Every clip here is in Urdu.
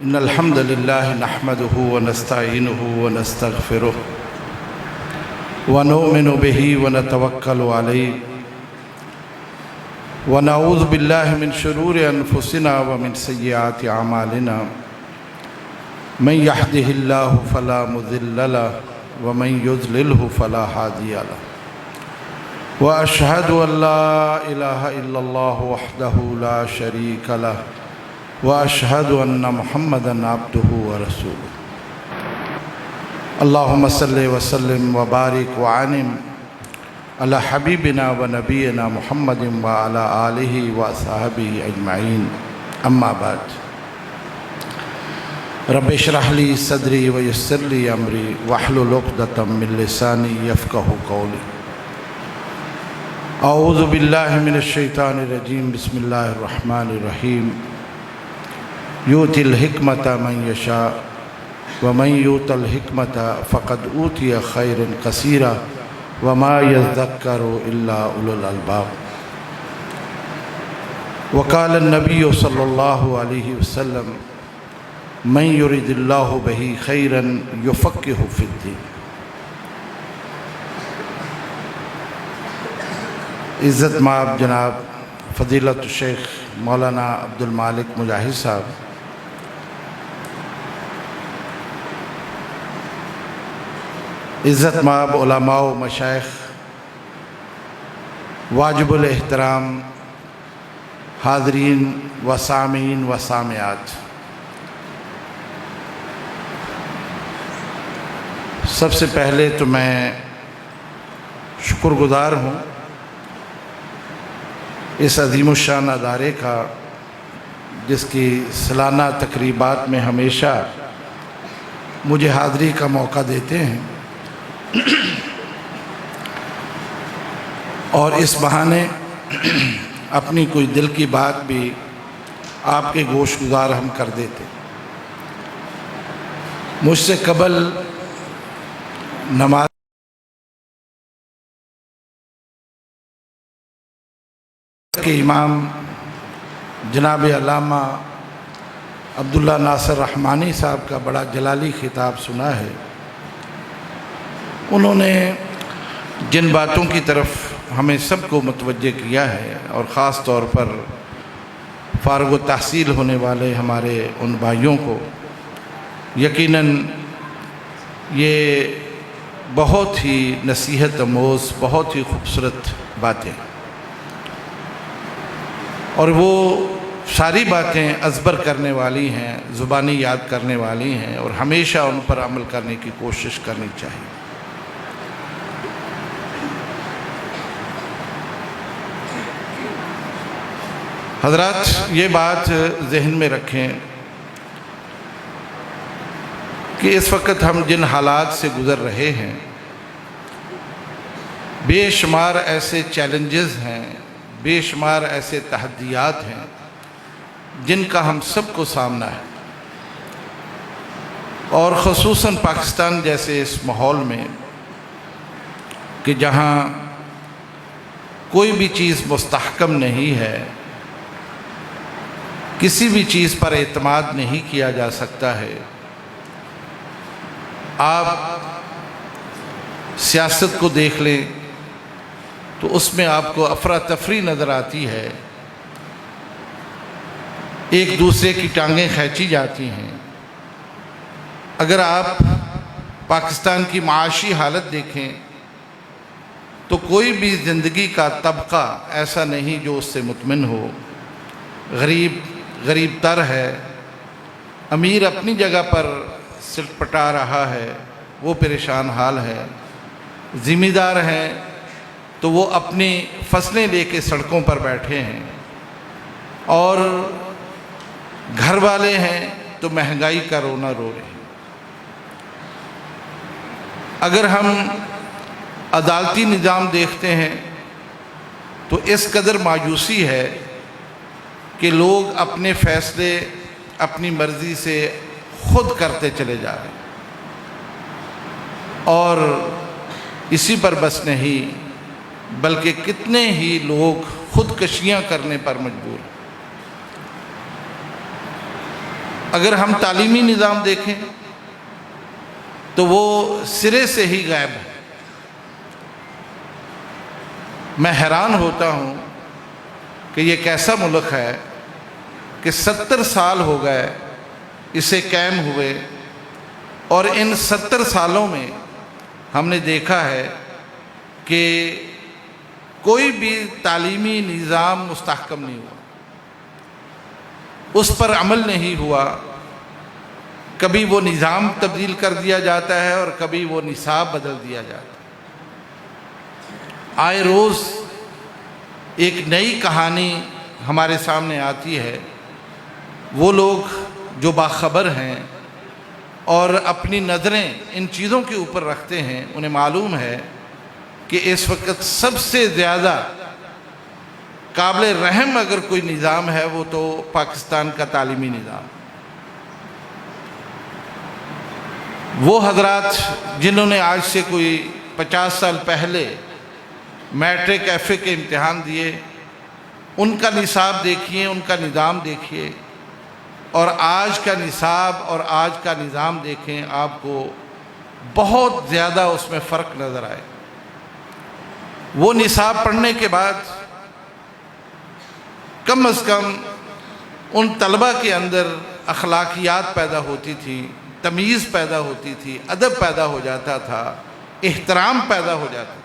إن الحمد لله نحمده ونستعينه ونستغفره ونؤمن به ونتوكل عليه ونعوذ بالله من شرور أنفسنا ومن سيئات أعمالنا من يهده الله فلا مضل له ومن يضلله فلا هادي له وأشهد أن لا إله إلا الله وحده لا شريك له وأشهد أن محمدًا عبده ورسوله اللهم صل وسلم وبارك وعنم على حبيبنا ونبينا محمد وعلى آله وصحبه أجمعين أما بعد رب اشرح لي صدري ويسر لي أمري واحلل عقدة من لساني يفقهوا قولي أعوذ بالله من الشيطان الرجيم بسم الله الرحمن الرحيم يؤتي الحكمة من يشاء ومن يؤت الحكمة فقد أوتي خيرا كثيرا وما يذكر إلا أولو الألباب وقال النبي صلى الله عليه وسلم من يريد الله به خيرا يفقهه في الدين عزت مآب جناب فضیلت الشیخ مولانا عبدالمالک مجاہد صاحب، عزت مآب علماء و مشائخ، واجب الاحترام حاضرین و سامعین و سامعات، سب سے پہلے تو میں شکر گزار ہوں اس عظیم الشان ادارے کا جس کی سالانہ تقریبات میں ہمیشہ مجھے حاضری کا موقع دیتے ہیں اور اس بہانے اپنی کوئی دل کی بات بھی آپ کے گوش گزار ہم کر دیتے. مجھ سے قبل نماز کے امام جناب علامہ عبداللہ ناصر رحمانی صاحب کا بڑا جلالی خطاب سنا ہے. انہوں نے جن باتوں کی طرف ہمیں سب کو متوجہ کیا ہے اور خاص طور پر فارغ التحصیل ہونے والے ہمارے ان بھائیوں کو، یقیناً یہ بہت ہی نصیحت آموز، بہت ہی خوبصورت باتیں، اور وہ ساری باتیں ازبر کرنے والی ہیں، زبانی یاد کرنے والی ہیں، اور ہمیشہ ان پر عمل کرنے کی کوشش کرنی چاہیے. حضرات، یہ بات ذہن میں رکھیں کہ اس وقت ہم جن حالات سے گزر رہے ہیں، بے شمار ایسے چیلنجز ہیں، بے شمار ایسے تحدیات ہیں جن کا ہم سب کو سامنا ہے، اور خصوصاً پاکستان جیسے اس ماحول میں کہ جہاں کوئی بھی چیز مستحکم نہیں ہے، کسی بھی چیز پر اعتماد نہیں کیا جا سکتا ہے. آپ سیاست کو دیکھ لیں تو اس میں آپ کو افراتفری نظر آتی ہے، ایک دوسرے کی ٹانگیں کھینچی جاتی ہیں. اگر آپ پاکستان کی معاشی حالت دیکھیں تو کوئی بھی زندگی کا طبقہ ایسا نہیں جو اس سے مطمئن ہو. غریب تر ہے، امیر اپنی جگہ پر سلٹ پٹا رہا ہے، وہ پریشان حال ہے. ذمہ دار ہیں تو وہ اپنی فصلیں لے کے سڑکوں پر بیٹھے ہیں، اور گھر والے ہیں تو مہنگائی کا رونا رو رہے ہیں. اگر ہم عدالتی نظام دیکھتے ہیں تو اس قدر مایوسی ہے کہ لوگ اپنے فیصلے اپنی مرضی سے خود کرتے چلے جا رہے ہیں، اور اسی پر بس نہیں بلکہ کتنے ہی لوگ خودکشیاں کرنے پر مجبور ہیں. اگر ہم تعلیمی نظام دیکھیں تو وہ سرے سے ہی غائب ہے۔ میں حیران ہوتا ہوں کہ یہ کیسا ملک ہے کہ 70 سال ہو گئے اسے قائم ہوئے، اور ان 70 سالوں میں ہم نے دیکھا ہے کہ کوئی بھی تعلیمی نظام مستحکم نہیں ہوا، اس پر عمل نہیں ہوا۔ کبھی وہ نظام تبدیل کر دیا جاتا ہے اور کبھی وہ نصاب بدل دیا جاتا ہے۔ آئے روز ایک نئی کہانی ہمارے سامنے آتی ہے۔ وہ لوگ جو باخبر ہیں اور اپنی نظریں ان چیزوں کے اوپر رکھتے ہیں، انہیں معلوم ہے کہ اس وقت سب سے زیادہ قابل رحم اگر کوئی نظام ہے وہ تو پاکستان کا تعلیمی نظام۔ وہ حضرات جنہوں نے آج سے کوئی 50 سال پہلے میٹرک ایف اے کے امتحان دیے، ان کا نصاب دیکھیے، ان کا نظام دیکھیے، اور آج کا نصاب اور آج کا نظام دیکھیں، آپ کو بہت زیادہ اس میں فرق نظر آئے۔ وہ نصاب پڑھنے کے بعد کم از کم ان طلبہ کے اندر اخلاقیات پیدا ہوتی تھی، تمیز پیدا ہوتی تھی، ادب پیدا ہو جاتا تھا، احترام پیدا ہو جاتا تھا۔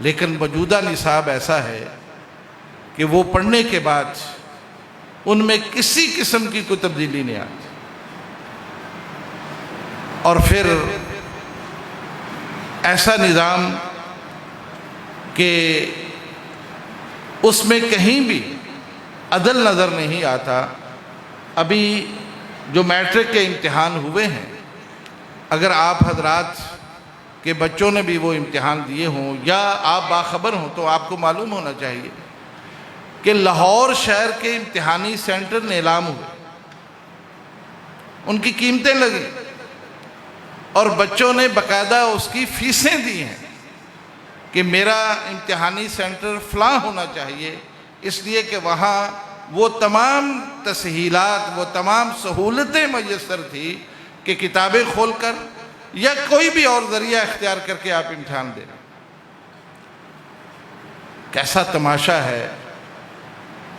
لیکن موجودہ نصاب ایسا ہے کہ وہ پڑھنے کے بعد ان میں کسی قسم کی کوئی تبدیلی نہیں آتی، اور پھر ایسا نظام کہ اس میں کہیں بھی عدل نظر نہیں آتا۔ ابھی جو میٹرک کے امتحان ہوئے ہیں، اگر آپ حضرات کے بچوں نے بھی وہ امتحان دیے ہوں یا آپ باخبر ہوں تو آپ کو معلوم ہونا چاہیے کہ لاہور شہر کے امتحانی سینٹر نیلام ہوئے، ان کی قیمتیں لگی اور بچوں نے باقاعدہ اس کی فیسیں دی ہیں کہ میرا امتحانی سینٹر فلاں ہونا چاہیے، اس لیے کہ وہاں وہ تمام تسہیلات، وہ تمام سہولتیں میسر تھی کہ کتابیں کھول کر یا کوئی بھی اور ذریعہ اختیار کر کے آپ امتحان دیں۔ کیسا تماشا ہے،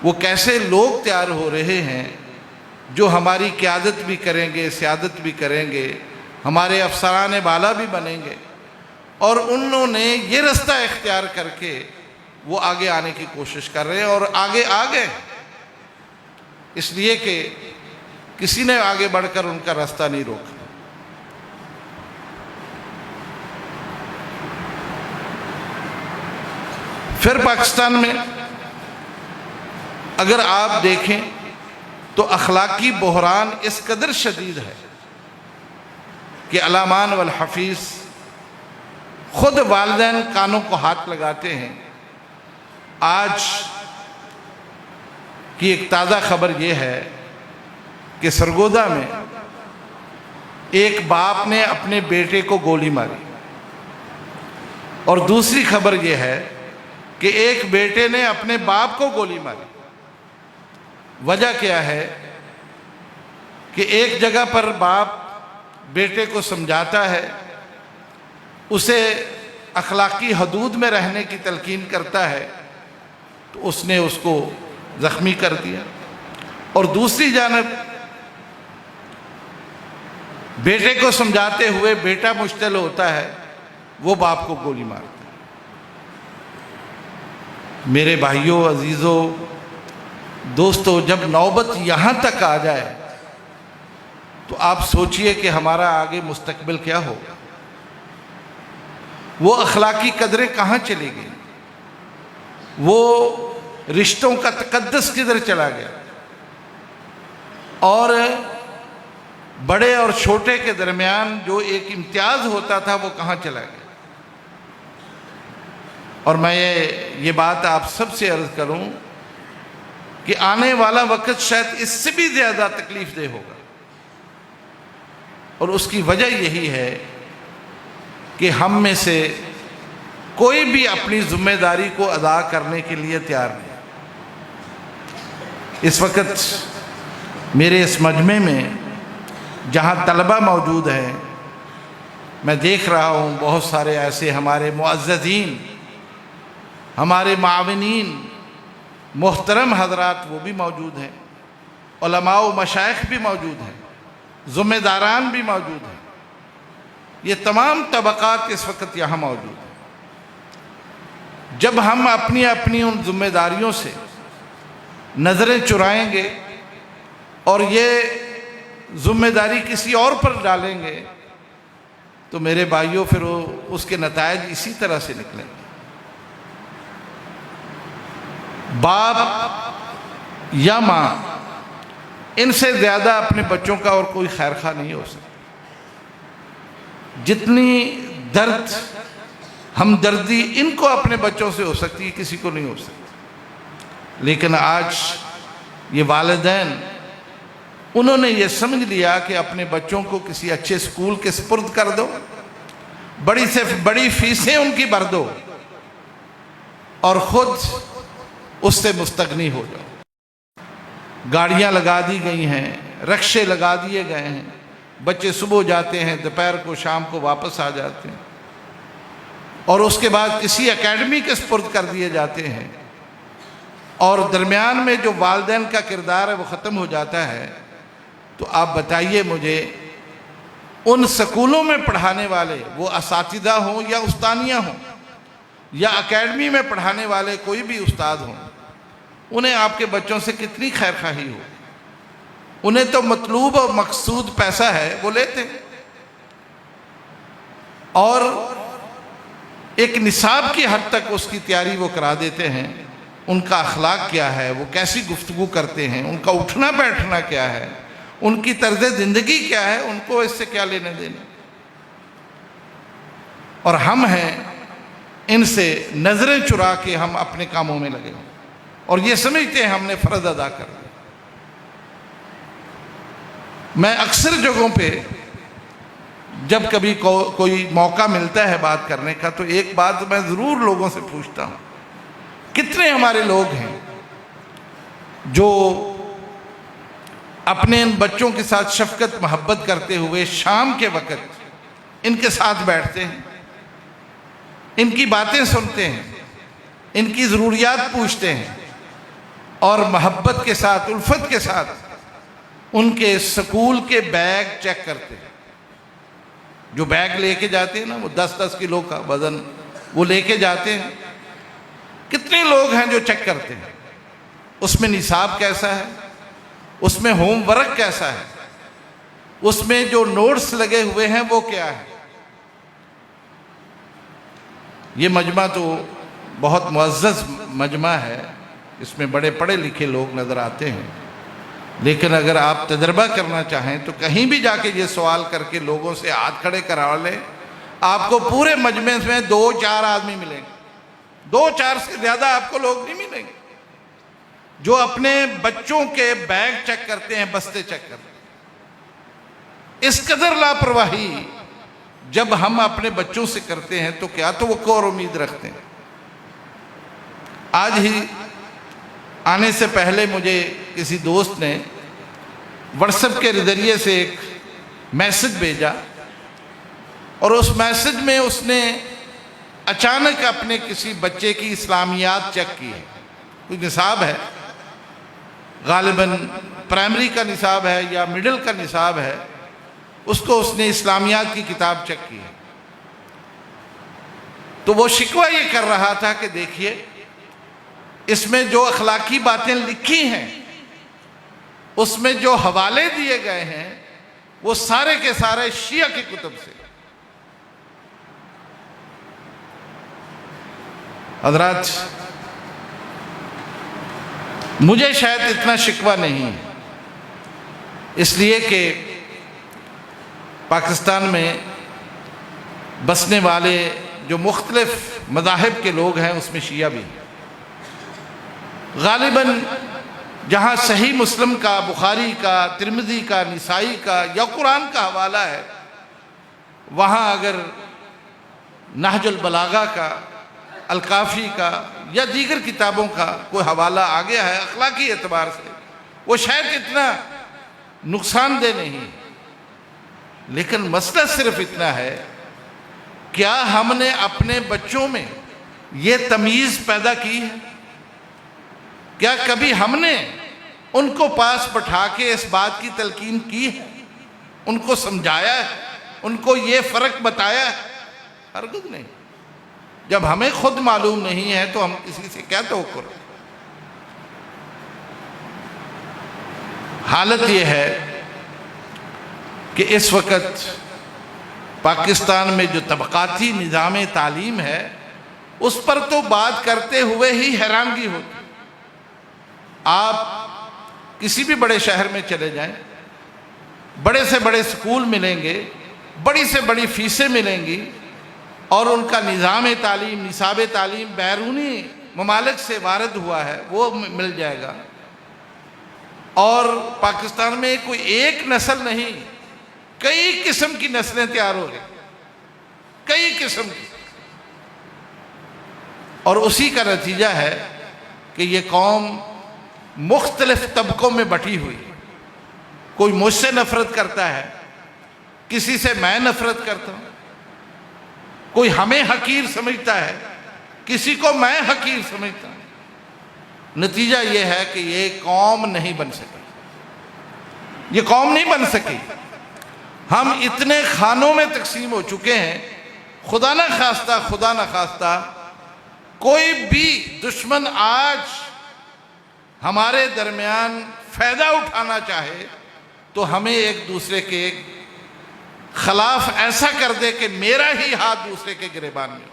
وہ کیسے لوگ تیار ہو رہے ہیں جو ہماری قیادت بھی کریں گے، سیادت بھی کریں گے، ہمارے افسران بالا بھی بنیں گے، اور انہوں نے یہ رستہ اختیار کر کے وہ آگے آنے کی کوشش کر رہے ہیں، اور آگے آ گئے اس لیے کہ کسی نے آگے بڑھ کر ان کا راستہ نہیں روکا۔ پھر پاکستان میں اگر آپ دیکھیں تو اخلاقی بحران اس قدر شدید ہے کہ علامان والحفیظ خود والدین کانوں کو ہاتھ لگاتے ہیں۔ آج کی ایک تازہ خبر یہ ہے کہ سرگودا میں ایک باپ نے اپنے بیٹے کو گولی ماری، اور دوسری خبر یہ ہے کہ ایک بیٹے نے اپنے باپ کو گولی ماری۔ وجہ کیا ہے کہ ایک جگہ پر باپ بیٹے کو سمجھاتا ہے، اسے اخلاقی حدود میں رہنے کی تلقین کرتا ہے، تو اس نے اس کو زخمی کر دیا، اور دوسری جانب بیٹے کو سمجھاتے ہوئے بیٹا مشتعل ہوتا ہے، وہ باپ کو گولی مارتا ہے۔ میرے بھائیوں، عزیزوں، دوستو، جب نوبت یہاں تک آ جائے تو آپ سوچئے کہ ہمارا آگے مستقبل کیا ہوگا۔ وہ اخلاقی قدریں کہاں چلی گئی، وہ رشتوں کا تقدس کدھر چلا گیا، اور بڑے اور چھوٹے کے درمیان جو ایک امتیاز ہوتا تھا وہ کہاں چلا گیا۔ اور میں یہ بات آپ سب سے عرض کروں کہ آنے والا وقت شاید اس سے بھی زیادہ تکلیف دہ ہوگا، اور اس کی وجہ یہی ہے کہ ہم میں سے کوئی بھی اپنی ذمہ داری کو ادا کرنے کے لیے تیار نہیں۔ اس وقت میرے اس مجمع میں جہاں طلبہ موجود ہیں، میں دیکھ رہا ہوں بہت سارے ایسے ہمارے معززین، ہمارے معاونین، محترم حضرات وہ بھی موجود ہیں، علماء و مشائخ بھی موجود ہیں، ذمہ داران بھی موجود ہیں۔ یہ تمام طبقات اس وقت یہاں موجود ہیں۔ جب ہم اپنی اپنی ان ذمہ داریوں سے نظریں چرائیں گے اور یہ ذمہ داری کسی اور پر ڈالیں گے تو میرے بھائیوں پھر اس کے نتائج اسی طرح سے نکلیں گے۔ باپ یا ماں ان سے زیادہ اپنے بچوں کا اور کوئی خیر خواہ نہیں ہو سکتا۔ جتنی درد ہمدردی ان کو اپنے بچوں سے ہو سکتی ہے، کسی کو نہیں ہو سکتی۔ لیکن آج یہ والدین انہوں نے یہ سمجھ لیا کہ اپنے بچوں کو کسی اچھے اسکول کے سپرد کر دو، بڑی سے بڑی فیسیں ان کی بھر دو اور خود اس سے مستغنی ہو جاؤ۔ گاڑیاں لگا دی گئی ہیں، رکشے لگا دیے گئے ہیں، بچے صبح جاتے ہیں، دوپہر کو شام کو واپس آ جاتے ہیں، اور اس کے بعد کسی اکیڈمی کے سپرد کر دیے جاتے ہیں، اور درمیان میں جو والدین کا کردار ہے وہ ختم ہو جاتا ہے۔ تو آپ بتائیے مجھے، ان سکولوں میں پڑھانے والے وہ اساتذہ ہوں یا استانیہ ہوں یا اکیڈمی میں پڑھانے والے کوئی بھی استاد ہوں، انہیں آپ کے بچوں سے کتنی خیر خواہی ہو؟ انہیں تو مطلوب اور مقصود پیسہ ہے، وہ لیتے ہیں، اور ایک نصاب کی حد تک اس کی تیاری وہ کرا دیتے ہیں۔ ان کا اخلاق کیا ہے، وہ کیسی گفتگو کرتے ہیں، ان کا اٹھنا بیٹھنا کیا ہے، ان کی طرز زندگی کیا ہے، ان کو اس سے کیا لینے دینا۔ اور ہم ہیں ان سے نظریں چرا کے ہم اپنے کاموں میں لگے اور یہ سمجھتے ہیں ہم نے فرض ادا کر دیا۔ میں اکثر جگہوں پہ جب کبھی کوئی موقع ملتا ہے بات کرنے کا تو ایک بات میں ضرور لوگوں سے پوچھتا ہوں، کتنے ہمارے لوگ ہیں جو اپنے ان بچوں کے ساتھ شفقت محبت کرتے ہوئے شام کے وقت ان کے ساتھ بیٹھتے ہیں، ان کی باتیں سنتے ہیں، ان کی ضروریات پوچھتے ہیں، اور محبت کے ساتھ، الفت کے ساتھ ان کے سکول کے بیگ چیک کرتے ہیں۔ جو بیگ لے کے جاتے ہیں نا، وہ 10-10 کلو کا وزن وہ لے کے جاتے ہیں، کتنے لوگ ہیں جو چیک کرتے ہیں اس میں نصاب کیسا ہے، اس میں ہوم ورک کیسا ہے، اس میں جو نوٹس لگے ہوئے ہیں وہ کیا ہے۔ یہ مجمع تو بہت معزز مجمع ہے، اس میں بڑے پڑھے لکھے لوگ نظر آتے ہیں، لیکن اگر آپ تجربہ کرنا چاہیں تو کہیں بھی جا کے یہ سوال کر کے لوگوں سے ہاتھ کھڑے کرا لیں، آپ کو پورے مجمع میں 2-4 آدمی ملیں گے، 2-4 سے زیادہ آپ کو لوگ نہیں ملیں گے جو اپنے بچوں کے بیگ چیک کرتے ہیں، بستے چیک کرتے ہیں۔ اس قدر لاپرواہی جب ہم اپنے بچوں سے کرتے ہیں تو کیا توقع اور امید رکھتے ہیں۔ آج ہی آنے سے پہلے مجھے کسی دوست نے واٹس ایپ کے ذریعے سے ایک میسج بھیجا، اور اس میسج میں اس نے اچانک اپنے کسی بچے کی اسلامیات چیک کی ہے۔ کوئی نصاب ہے، غالباً پرائمری کا نصاب ہے یا مڈل کا نصاب ہے، اس کو اس نے اسلامیات کی کتاب چیک کی ہے۔ تو وہ شکوہ یہ کر رہا تھا کہ دیکھیے اس میں جو اخلاقی باتیں لکھی ہیں، اس میں جو حوالے دیے گئے ہیں وہ سارے کے سارے شیعہ کی کتب سے۔ حضرات، مجھے شاید اتنا شکوہ نہیں ہے، اس لیے کہ پاکستان میں بسنے والے جو مختلف مذاہب کے لوگ ہیں اس میں شیعہ بھی ہیں۔ غالباً جہاں صحیح مسلم کا، بخاری کا، ترمذی کا، نسائی کا یا قرآن کا حوالہ ہے، وہاں اگر نہج البلاغہ کا، الکافی کا یا دیگر کتابوں کا کوئی حوالہ آ گیا ہے اخلاقی اعتبار سے، وہ شاید اتنا نقصان دہ نہیں، لیکن مسئلہ صرف اتنا ہے، کیا ہم نے اپنے بچوں میں یہ تمیز پیدا کی ہے؟ کیا کبھی ہم نے ان کو پاس بٹھا کے اس بات کی تلقین کی ہے، ان کو سمجھایا ہے، ان کو یہ فرق بتایا ہے؟ ہرگز نہیں۔ جب ہمیں خود معلوم نہیں ہے تو ہم کسی سے کیا توقع رکھیں؟ حالت یہ ہے کہ اس وقت پاکستان میں جو طبقاتی نظام تعلیم ہے، اس پر تو بات کرتے ہوئے ہی حیرانگی ہوتی۔ آپ کسی بھی بڑے شہر میں چلے جائیں، بڑے سے بڑے سکول ملیں گے، بڑی سے بڑی فیسیں ملیں گی، اور ان کا نظام تعلیم، نصاب تعلیم بیرونی ممالک سے وارد ہوا ہے وہ مل جائے گا۔ اور پاکستان میں کوئی ایک نسل نہیں، کئی قسم کی نسلیں تیار ہو رہی، کئی قسم کی، اور اسی کا نتیجہ ہے کہ یہ قوم مختلف طبقوں میں بٹی ہوئی۔ کوئی مجھ سے نفرت کرتا ہے، کسی سے میں نفرت کرتا ہوں، کوئی ہمیں حقیر سمجھتا ہے، کسی کو میں حقیر سمجھتا ہوں۔ نتیجہ یہ ہے کہ یہ قوم نہیں بن سکی، یہ قوم نہیں بن سکی۔ ہم اتنے خانوں میں تقسیم ہو چکے ہیں، خدا نہ خواستہ کوئی بھی دشمن آج ہمارے درمیان فائدہ اٹھانا چاہے تو ہمیں ایک دوسرے کے خلاف ایسا کر دے کہ میرا ہی ہاتھ دوسرے کے گریبان میں۔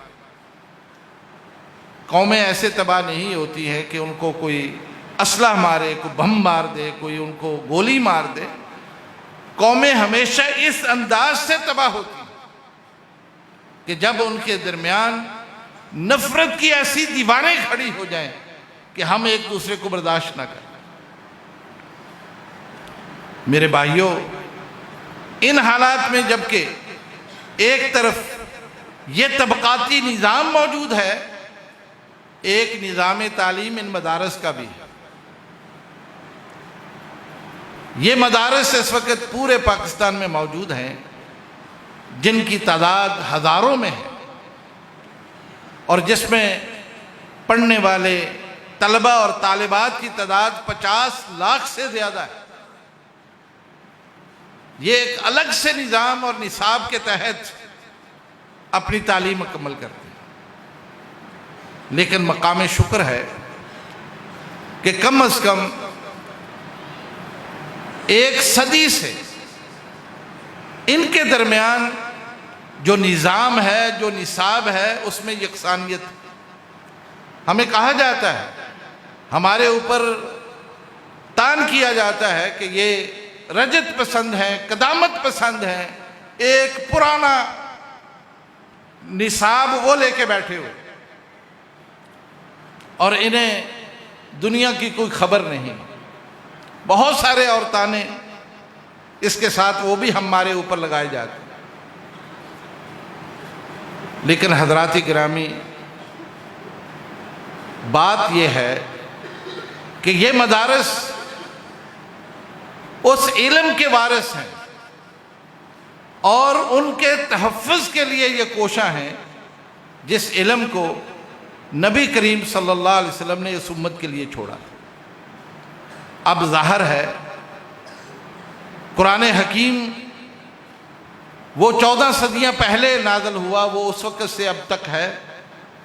قومیں ایسے تباہ نہیں ہوتی ہیں کہ ان کو کوئی اسلحہ مارے، کوئی بم مار دے، کوئی ان کو گولی مار دے۔ قومیں ہمیشہ اس انداز سے تباہ ہوتی ہیں کہ جب ان کے درمیان نفرت کی ایسی دیواریں کھڑی ہو جائیں کہ ہم ایک دوسرے کو برداشت نہ کریں۔ میرے بھائیوں، ان حالات میں جبکہ ایک طرف یہ طبقاتی نظام موجود ہے، ایک نظام تعلیم ان مدارس کا بھی ہے۔ یہ مدارس اس وقت پورے پاکستان میں موجود ہیں، جن کی تعداد ہزاروں میں ہے، اور جس میں پڑھنے والے طلبہ اور طالبات کی تعداد 50 لاکھ سے زیادہ ہے۔ یہ ایک الگ سے نظام اور نصاب کے تحت اپنی تعلیم مکمل کرتے ہیں، لیکن مقام شکر ہے کہ کم از کم ایک صدی سے ان کے درمیان جو نظام ہے، جو نصاب ہے، اس میں یکسانیت ہے۔ ہمیں کہا جاتا ہے، ہمارے اوپر تان کیا جاتا ہے کہ یہ رجت پسند ہیں، قدامت پسند ہیں، ایک پرانا نصاب وہ لے کے بیٹھے ہوئے، اور انہیں دنیا کی کوئی خبر نہیں۔ بہت سارے اور تانے اس کے ساتھ وہ بھی ہمارے اوپر لگائے جاتے ہیں۔ لیکن حضرات گرامی، بات یہ ہے کہ یہ مدارس اس علم کے وارث ہیں، اور ان کے تحفظ کے لیے یہ کوشاں ہیں جس علم کو نبی کریم صلی اللہ علیہ وسلم نے اس امت کے لیے چھوڑا۔ اب ظاہر ہے قرآن حکیم وہ 14 صدیاں پہلے نازل ہوا، وہ اس وقت سے اب تک ہے،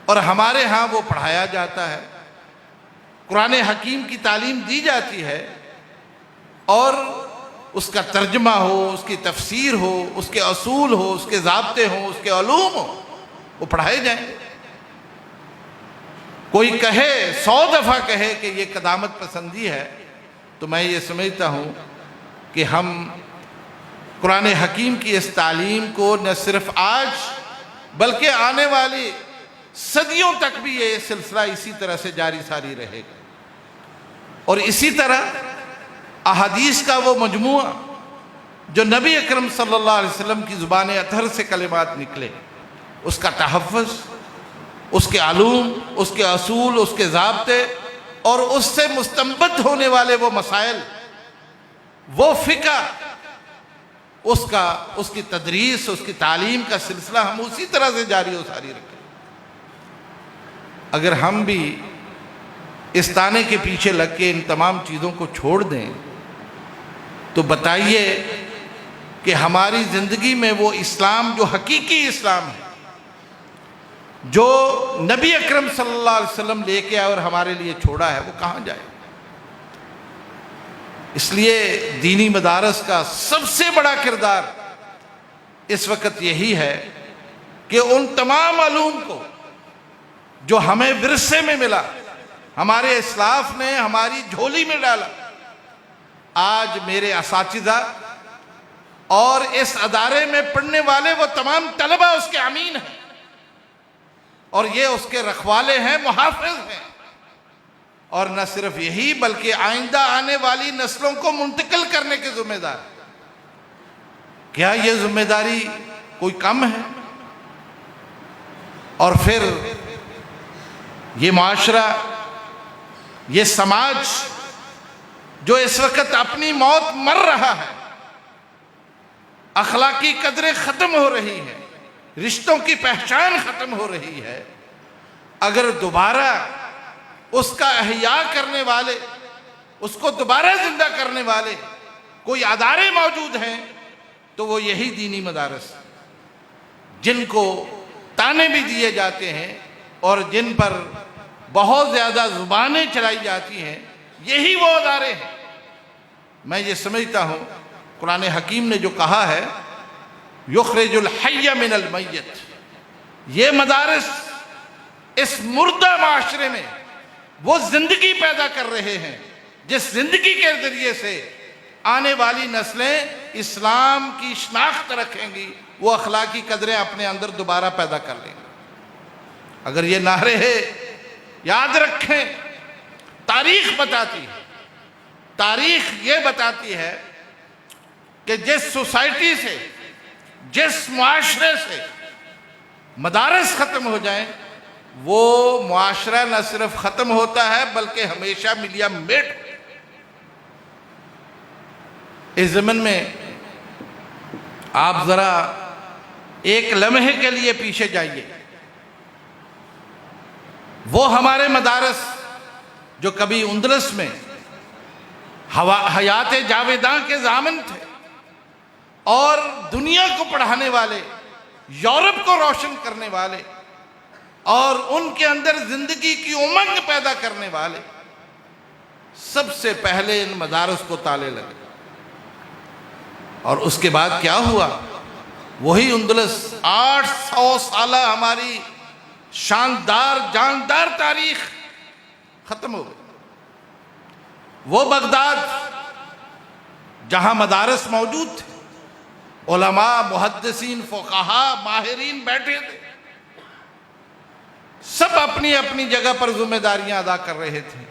اور ہمارے ہاں وہ پڑھایا جاتا ہے، قرآن حکیم کی تعلیم دی جاتی ہے، اور اس کا ترجمہ ہو، اس کی تفسیر ہو، اس کے اصول ہو، اس کے ضابطے ہوں، اس کے علوم ہو، وہ پڑھائے جائیں۔ کوئی کہے 100 دفعہ کہے کہ یہ قدامت پسندی ہے، تو میں یہ سمجھتا ہوں کہ ہم قرآن حکیم کی اس تعلیم کو نہ صرف آج بلکہ آنے والی صدیوں تک بھی یہ سلسلہ اسی طرح سے جاری ساری رہے گا، اور اسی طرح احادیث کا وہ مجموعہ جو نبی اکرم صلی اللہ علیہ وسلم کی زبان اطہر سے کلمات نکلے، اس کا تحفظ، اس کے علوم، اس کے اصول، اس کے ضابطے، اور اس سے مستنبط ہونے والے وہ مسائل، وہ فقہ، اس کی تدریس، اس کی تعلیم کا سلسلہ ہم اسی طرح سے جاری و ساری رکھیں۔ اگر ہم بھی اس تانے کے پیچھے لگ کے ان تمام چیزوں کو چھوڑ دیں تو بتائیے کہ ہماری زندگی میں وہ اسلام جو حقیقی اسلام ہے، جو نبی اکرم صلی اللہ علیہ وسلم لے کے آئے اور ہمارے لیے چھوڑا ہے، وہ کہاں جائے؟ اس لیے دینی مدارس کا سب سے بڑا کردار اس وقت یہی ہے کہ ان تمام علوم کو جو ہمیں ورثے میں ملا، ہمارے اسلاف نے ہماری جھولی میں ڈالا، آج میرے اساتذہ اور اس ادارے میں پڑھنے والے وہ تمام طلبہ اس کے امین ہیں، اور یہ اس کے رکھوالے ہیں، محافظ ہیں، اور نہ صرف یہی بلکہ آئندہ آنے والی نسلوں کو منتقل کرنے کے ذمہ دار۔ کیا یہ ذمہ داری کوئی کم ہے؟ اور پھر یہ معاشرہ، یہ سماج جو اس وقت اپنی موت مر رہا ہے، اخلاقی قدریں ختم ہو رہی ہیں، رشتوں کی پہچان ختم ہو رہی ہے، اگر دوبارہ اس کا احیاء کرنے والے، اس کو دوبارہ زندہ کرنے والے کوئی ادارے موجود ہیں تو وہ یہی دینی مدارس، جن کو تانے بھی دیے جاتے ہیں اور جن پر بہت زیادہ زبانیں چلائی جاتی ہیں، یہی وہ ادارے ہیں۔ میں یہ سمجھتا ہوں قرآن حکیم نے جو کہا ہے یخرج الحی من المیت، یہ مدارس اس مردہ معاشرے میں وہ زندگی پیدا کر رہے ہیں جس زندگی کے ذریعے سے آنے والی نسلیں اسلام کی شناخت رکھیں گی، وہ اخلاقی قدریں اپنے اندر دوبارہ پیدا کر لیں گی۔ اگر یہ نہ رہے، یاد رکھیں، تاریخ بتاتی ہے، تاریخ یہ بتاتی ہے کہ جس سوسائٹی سے، جس معاشرے سے مدارس ختم ہو جائیں، وہ معاشرہ نہ صرف ختم ہوتا ہے بلکہ ہمیشہ ملیا میٹ۔ اس زمن میں آپ ذرا ایک لمحے کے لیے پیچھے جائیے، وہ ہمارے مدارس جو کبھی اندلس میں حیات جاویداں کے ضامن تھے اور دنیا کو پڑھانے والے، یورپ کو روشن کرنے والے اور ان کے اندر زندگی کی امنگ پیدا کرنے والے، سب سے پہلے ان مدارس کو تالے لگے۔ اور اس کے بعد کیا ہوا؟ وہی اندلس 800 سالہ ہماری شاندار جاندار تاریخ ختم ہو گئی۔ وہ بغداد جہاں مدارس موجود تھے، علماء، محدثین، فقہاء، ماہرین بیٹھے تھے، سب اپنی اپنی جگہ پر ذمہ داریاں ادا کر رہے تھے،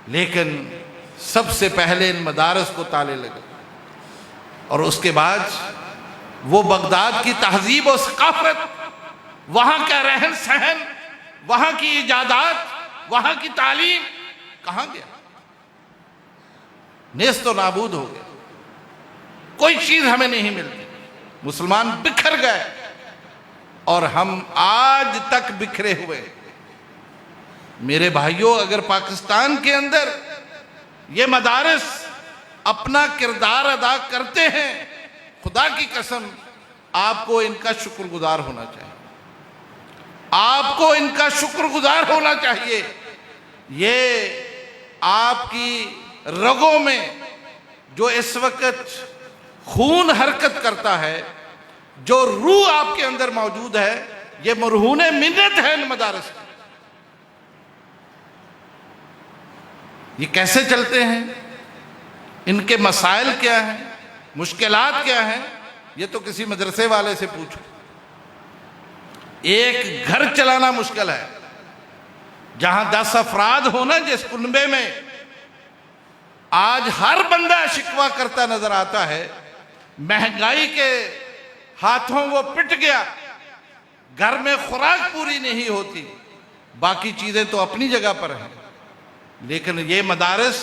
لیکن سب سے پہلے ان مدارس کو تالے لگے۔ اور اس کے بعد وہ بغداد کی تہذیب و ثقافت، وہاں کا رہن سہن، وہاں کی ایجادات، وہاں کی تعلیم کہاں گیا؟ نیست و نابود ہو گیا، کوئی چیز ہمیں نہیں ملتی، مسلمان بکھر گئے اور ہم آج تک بکھرے ہوئے۔ میرے بھائیوں، اگر پاکستان کے اندر یہ مدارس اپنا کردار ادا کرتے ہیں، خدا کی قسم آپ کو ان کا شکر گزار ہونا چاہیے، آپ کو ان کا شکر گزار ہونا چاہیے۔ یہ آپ کی رگوں میں جو اس وقت خون حرکت کرتا ہے، جو روح آپ کے اندر موجود ہے، یہ مرہون منت ہے ان مدارس کی۔ یہ کیسے چلتے ہیں؟ ان کے مسائل کیا ہیں؟ مشکلات کیا ہیں؟ یہ تو کسی مدرسے والے سے پوچھو۔ ایک گھر چلانا مشکل ہے، جہاں 10 افراد ہونا، جس کنبے میں آج ہر بندہ شکوہ کرتا نظر آتا ہے، مہنگائی کے ہاتھوں وہ پٹ گیا، گھر میں خوراک پوری نہیں ہوتی، باقی چیزیں تو اپنی جگہ پر ہیں، لیکن یہ مدارس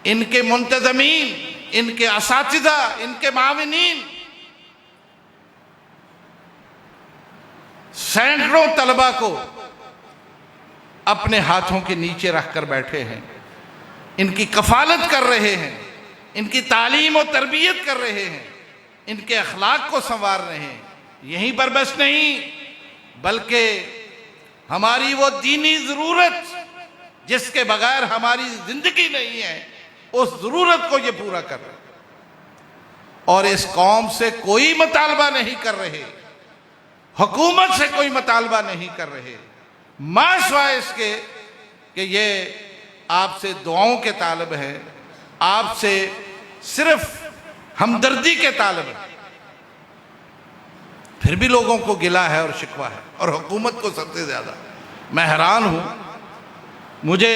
ان کے منتظمین، ان کے اساتذہ، ان کے معاونین، سینکڑوں طلبہ کو اپنے ہاتھوں کے نیچے رکھ کر بیٹھے ہیں، ان کی کفالت کر رہے ہیں، ان کی تعلیم و تربیت کر رہے ہیں، ان کے اخلاق کو سنوار رہے ہیں۔ یہیں پر بس نہیں، بلکہ ہماری وہ دینی ضرورت جس کے بغیر ہماری زندگی نہیں ہے، اس ضرورت کو یہ پورا کر رہے ہیں۔ اور اس قوم سے کوئی مطالبہ نہیں کر رہے، حکومت سے کوئی مطالبہ نہیں کر رہے، ما سوائے اس کے کہ یہ آپ سے دعاؤں کے طالب ہیں، آپ سے صرف ہمدردی کے طالب ہیں۔ پھر بھی لوگوں کو گلہ ہے اور شکوہ ہے، اور حکومت کو سب سے زیادہ۔ میں حیران ہوں، مجھے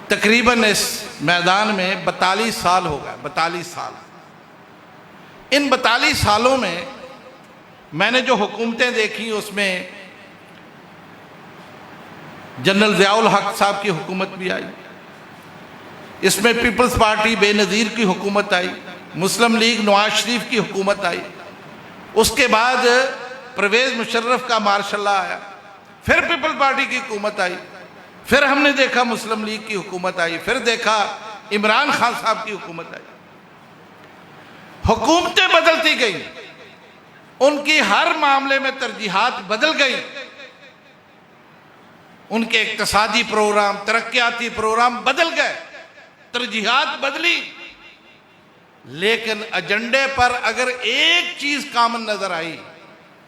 تقریباً اس میدان میں 42 سال ہو گئے، 42 سال۔ ان 42 سالوں میں نے جو حکومتیں دیکھی، اس میں جنرل ضیاء الحق صاحب کی حکومت بھی آئی، اس میں پیپلز پارٹی بے نظیر کی حکومت آئی، مسلم لیگ نواز شریف کی حکومت آئی، اس کے بعد پرویز مشرف کا مارشاء اللہ آیا، پھر پیپلز پارٹی کی حکومت آئی، پھر ہم نے دیکھا مسلم لیگ کی حکومت آئی، پھر دیکھا عمران خان صاحب کی حکومت آئی۔ حکومتیں بدلتی گئیں، ان کی ہر معاملے میں ترجیحات بدل گئیں، ان کے اقتصادی پروگرام، ترقیاتی پروگرام بدل گئے، ترجیحات بدلی، لیکن ایجنڈے پر اگر ایک چیز کامن نظر آئی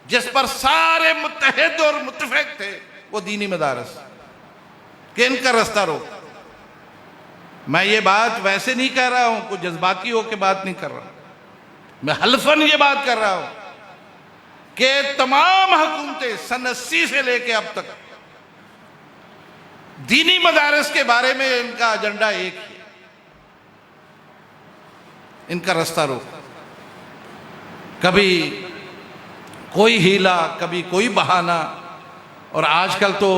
جس پر سارے متحد اور متفق تھے، وہ دینی مدارس، کہ ان کا رستہ روک۔ میں یہ بات ویسے نہیں کہہ رہا ہوں، کوئی جذباتی ہو کے بات نہیں کر رہا، میں حلفاً یہ بات کر رہا ہوں کہ تمام حکومتیں سن 80 سے لے کے اب تک دینی مدارس کے بارے میں ان کا ایجنڈا ایک ہے، ان کا رستہ روک۔ کبھی کوئی ہیلا، کبھی کوئی بہانہ، اور آج کل تو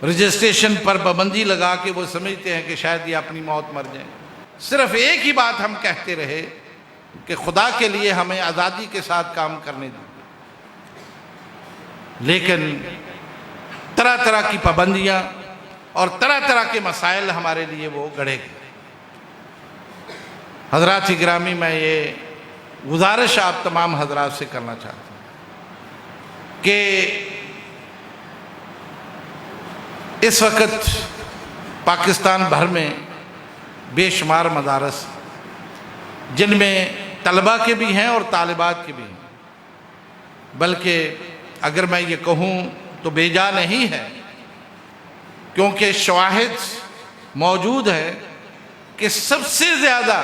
رجسٹریشن پر پابندی لگا کے وہ سمجھتے ہیں کہ شاید یہ اپنی موت مر جائیں۔ صرف ایک ہی بات ہم کہتے رہے کہ خدا کے لیے ہمیں آزادی کے ساتھ کام کرنے دیں، لیکن طرح طرح کی پابندیاں اور طرح طرح کے مسائل ہمارے لیے وہ گڑھے گئے۔ حضرات گرامی، میں یہ گزارش آپ تمام حضرات سے کرنا چاہتا ہوں کہ اس وقت پاکستان بھر میں بے شمار مدارس، جن میں طلباء کے بھی ہیں اور طالبات کے بھی ہیں، بلکہ اگر میں یہ کہوں تو بے جا نہیں ہے، کیونکہ شواہد موجود ہے کہ سب سے زیادہ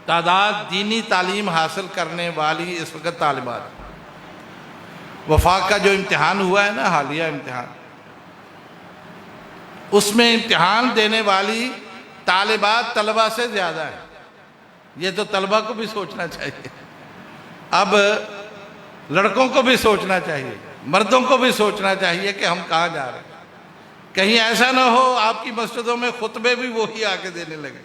تعداد دینی تعلیم حاصل کرنے والی اس وقت طالبات۔ وفاق کا جو امتحان ہوا ہے نا، حالیہ امتحان، اس میں امتحان دینے والی طالبات طلباء سے زیادہ ہے۔ یہ تو طلباء کو بھی سوچنا چاہیے، اب لڑکوں کو بھی سوچنا چاہیے، مردوں کو بھی سوچنا چاہیے کہ ہم کہاں جا رہے ہیں۔ کہیں ایسا نہ ہو آپ کی مسجدوں میں خطبے بھی وہی آ کے دینے لگے،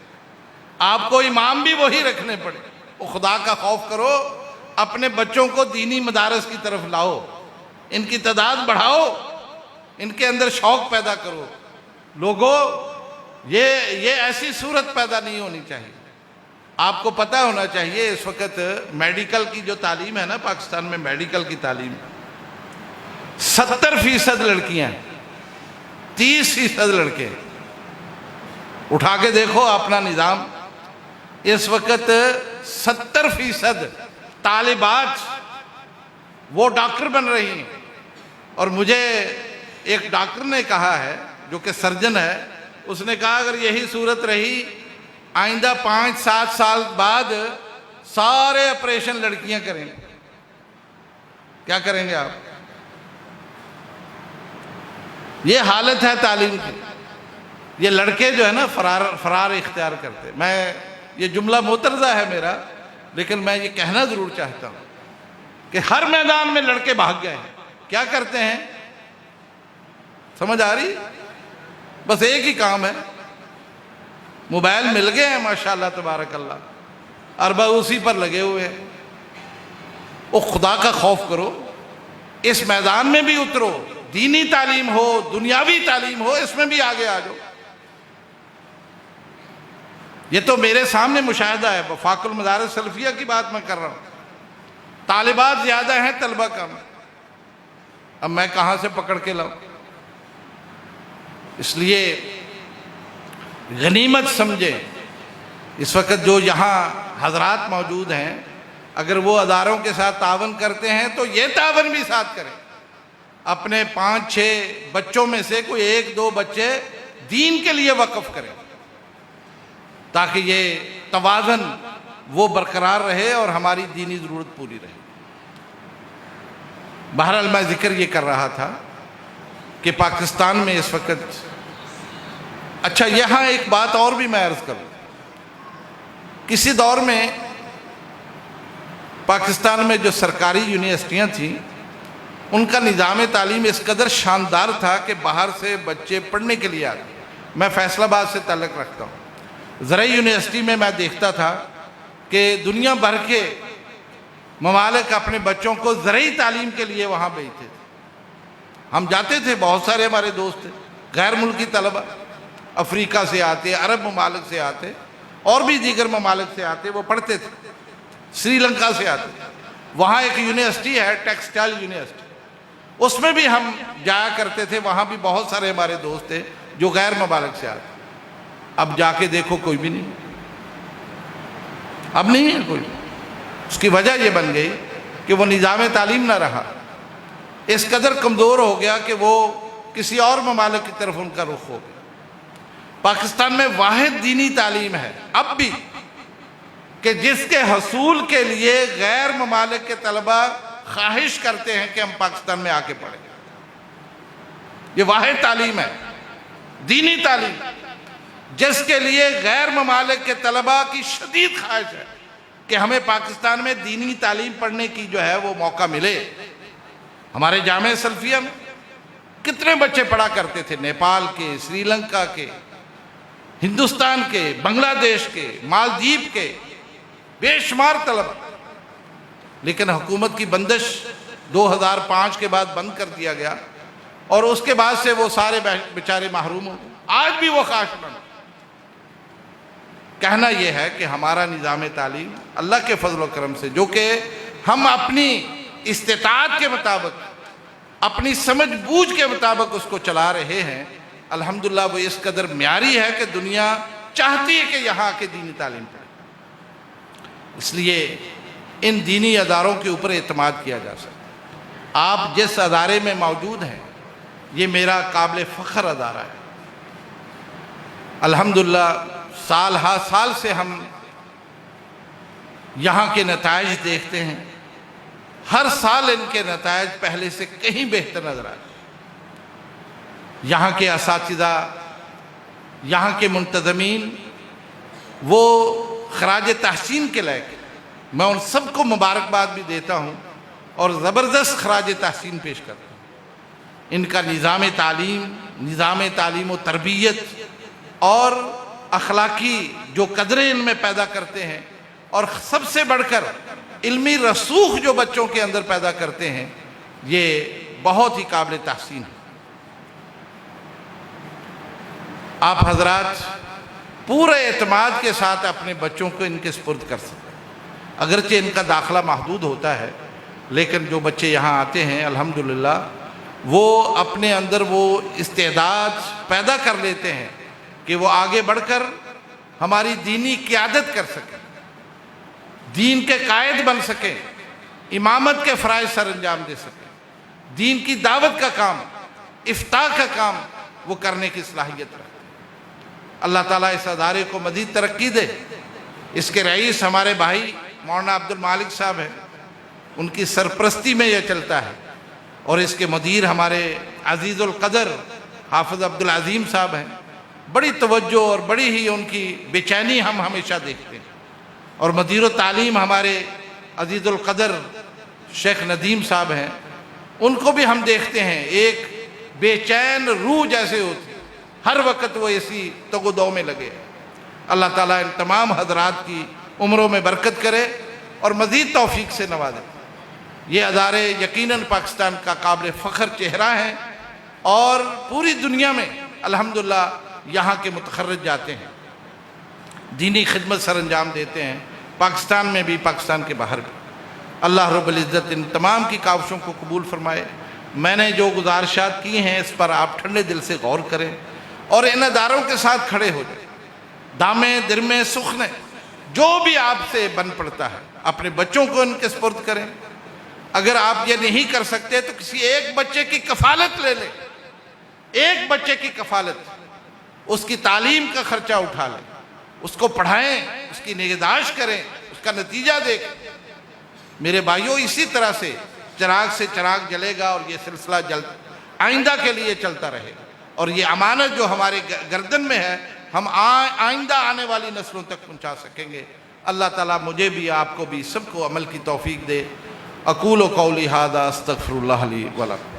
آپ کو امام بھی وہی رکھنے پڑے۔ وہ خدا کا خوف کرو، اپنے بچوں کو دینی مدارس کی طرف لاؤ، ان کی تعداد بڑھاؤ، ان کے اندر شوق پیدا کرو۔ لوگوں، یہ ایسی صورت پیدا نہیں ہونی چاہیے۔ آپ کو پتہ ہونا چاہیے اس وقت میڈیکل کی جو تعلیم ہے نا، پاکستان میں میڈیکل کی تعلیم 70% لڑکیاں، 30% لڑکے۔ اٹھا کے دیکھو اپنا نظام، اس وقت 70% طالبات وہ ڈاکٹر بن رہی ہیں۔ اور مجھے ایک ڈاکٹر نے کہا ہے جو کہ سرجن ہے، اس نے کہا اگر یہی صورت رہی آئندہ 5-7 سال بعد سارے آپریشن لڑکیاں کریں۔ کیا کریں گے آپ؟ یہ حالت ہے تعلیم کی۔ یہ لڑکے جو ہے نا فرار اختیار کرتے۔ میں یہ جملہ مترجہ ہے میرا، لیکن میں یہ کہنا ضرور چاہتا ہوں کہ ہر میدان میں لڑکے بھاگ گئے ہیں۔ کیا کرتے ہیں؟ سمجھ آ رہی؟ بس ایک ہی کام ہے، موبائل مل گئے ہیں ماشاءاللہ تبارک اللہ، اربا اسی پر لگے ہوئے ہیں۔ وہ خدا کا خوف کرو، اس میدان میں بھی اترو، دینی تعلیم ہو، دنیاوی تعلیم ہو، اس میں بھی آگے آ جاؤ۔ یہ تو میرے سامنے مشاہدہ ہے، وفاق المدارس سلفیہ کی بات میں کر رہا ہوں۔ طالبات زیادہ ہیں، طلبہ کم ہیں، اب میں کہاں سے پکڑ کے لاؤں؟ اس لیے غنیمت سمجھے، اس وقت جو یہاں حضرات موجود ہیں، اگر وہ اداروں کے ساتھ تعاون کرتے ہیں تو یہ تعاون بھی ساتھ کریں، اپنے 5-6 بچوں میں سے کوئی 1-2 بچے دین کے لیے وقف کریں، تاکہ یہ توازن وہ برقرار رہے اور ہماری دینی ضرورت پوری رہے۔ بہرحال میں ذکر یہ کر رہا تھا کہ پاکستان میں اس وقت، اچھا یہاں ایک بات اور بھی میں عرض کروں، کسی دور میں پاکستان میں جو سرکاری یونیورسٹیاں تھیں، ان کا نظام تعلیم اس قدر شاندار تھا کہ باہر سے بچے پڑھنے کے لیے آتے۔ میں فیصل آباد سے تعلق رکھتا ہوں، زرعی یونیورسٹی میں دیکھتا تھا کہ دنیا بھر کے ممالک اپنے بچوں کو زرعی تعلیم کے لیے وہاں بھیجتے تھے۔ ہم جاتے تھے، بہت سارے ہمارے دوست تھے، غیر ملکی طلبہ، افریقہ سے آتے، عرب ممالک سے آتے، اور بھی دیگر ممالک سے آتے، وہ پڑھتے تھے، سری لنکا سے آتے۔ وہاں ایک یونیورسٹی ہے، ٹیکسٹائل یونیورسٹی، اس میں بھی ہم جایا کرتے تھے، وہاں بھی بہت سارے ہمارے دوست تھے جو غیر ممالک سے آتے۔ اب جا کے دیکھو کوئی بھی نہیں، اب نہیں ہے کوئی۔ اس کی وجہ یہ بن گئی کہ وہ نظام تعلیم نہ رہا، اس قدر کمزور ہو گیا کہ وہ کسی اور ممالک کی طرف ان کا رخ ہو گیا۔ پاکستان میں واحد دینی تعلیم ہے اب بھی کہ جس کے حصول کے لیے غیر ممالک کے طلبہ خواہش کرتے ہیں کہ ہم پاکستان میں آ کے پڑھیں۔ یہ واحد تعلیم ہے، دینی تعلیم، جس کے لیے غیر ممالک کے طلبہ کی شدید خواہش ہے کہ ہمیں پاکستان میں دینی تعلیم پڑھنے کی جو ہے وہ موقع ملے۔ ہمارے جامعہ سلفیہ میں کتنے بچے پڑھا کرتے تھے، نیپال کے، سری لنکا کے، ہندوستان کے، بنگلہ دیش کے، مالدیپ کے، بے شمار طلبہ، لیکن حکومت کی بندش 2005 کے بعد بند کر دیا گیا، اور اس کے بعد سے وہ سارے بیچارے محروم ہو گئے۔ آج بھی وہ خواہش مند۔ کہنا یہ ہے کہ ہمارا نظام تعلیم اللہ کے فضل و کرم سے، جو کہ ہم اپنی استطاعت کے مطابق، اپنی سمجھ بوجھ کے مطابق اس کو چلا رہے ہیں، الحمدللہ وہ اس قدر معیاری ہے کہ دنیا چاہتی ہے کہ یہاں کے دینی تعلیم پڑھے۔ اس لیے ان دینی اداروں کے اوپر اعتماد کیا جا سکتا۔ آپ جس ادارے میں موجود ہیں، یہ میرا قابل فخر ادارہ ہے۔ الحمدللہ سال ہا سال سے ہم یہاں کے نتائج دیکھتے ہیں، ہر سال ان کے نتائج پہلے سے کہیں بہتر نظر آتے ہیں۔ یہاں کے اساتذہ، یہاں کے منتظمین، وہ خراج تحسین کے لائق ہیں۔ میں ان سب کو مبارکباد بھی دیتا ہوں اور زبردست خراج تحسین پیش کرتا ہوں۔ ان کا نظام تعلیم و تربیت اور اخلاقی جو قدریں ان میں پیدا کرتے ہیں، اور سب سے بڑھ کر علمی رسوخ جو بچوں کے اندر پیدا کرتے ہیں، یہ بہت ہی قابل تحسین ہے۔ آپ حضرات پورے اعتماد کے ساتھ اپنے بچوں کو ان کے سپرد کر سکتے ہیں۔ اگرچہ ان کا داخلہ محدود ہوتا ہے، لیکن جو بچے یہاں آتے ہیں الحمدللہ وہ اپنے اندر وہ استعداد پیدا کر لیتے ہیں کہ وہ آگے بڑھ کر ہماری دینی قیادت کر سکیں، دین کے قائد بن سکیں، امامت کے فرائض سر انجام دے سکیں، دین کی دعوت کا کام، افتاء کا کام وہ کرنے کی صلاحیت رکھتے ہیں۔ اللہ تعالیٰ اس ادارے کو مزید ترقی دے۔ اس کے رئیس ہمارے بھائی مولانا عبد المالک صاحب ہیں، ان کی سرپرستی میں یہ چلتا ہے، اور اس کے مدیر ہمارے عزیز القدر حافظ عبدالعظیم صاحب ہیں۔ بڑی توجہ اور بڑی ہی ان کی بے چینی ہم ہمیشہ دیکھتے ہیں، اور مدیر و تعلیم ہمارے عزیز القدر شیخ ندیم صاحب ہیں، ان کو بھی ہم دیکھتے ہیں، ایک بے چین روح جیسے ہوتی ہے، ہر وقت وہ اسی تگ و دو میں لگے ہیں۔ اللہ تعالیٰ ان تمام حضرات کی عمروں میں برکت کرے اور مزید توفیق سے نوازے۔ یہ ادارے یقیناً پاکستان کا قابل فخر چہرہ ہیں اور پوری دنیا میں الحمدللہ یہاں کے متخرج جاتے ہیں، دینی خدمت سر انجام دیتے ہیں، پاکستان میں بھی، پاکستان کے باہر بھی۔ اللہ رب العزت ان تمام کی کاوشوں کو قبول فرمائے۔ میں نے جو گزارشات کی ہیں اس پر آپ ٹھنڈے دل سے غور کریں اور ان اداروں کے ساتھ کھڑے ہو جائیں۔ دامیں درمیں سخنیں جو بھی آپ سے بن پڑتا ہے اپنے بچوں کو ان کے سپرد کریں۔ اگر آپ یہ نہیں کر سکتے تو کسی ایک بچے کی کفالت لے لیں، ایک بچے کی کفالت، اس کی تعلیم کا خرچہ اٹھا لیں، اس کو پڑھائیں، اس کی نگہداشت کریں، اس کا نتیجہ دیکھیں۔ میرے بھائیوں، اسی طرح سے چراغ سے چراغ جلے گا اور یہ سلسلہ آئندہ کے لیے چلتا رہے گا، اور یہ امانت جو ہمارے گردن میں ہے ہم آئندہ آنے والی نسلوں تک پہنچا سکیں گے۔ اللہ تعالیٰ مجھے بھی، آپ کو بھی، سب کو عمل کی توفیق دے۔ اقول قولی ھذا استغفر اللہ لی ولکم۔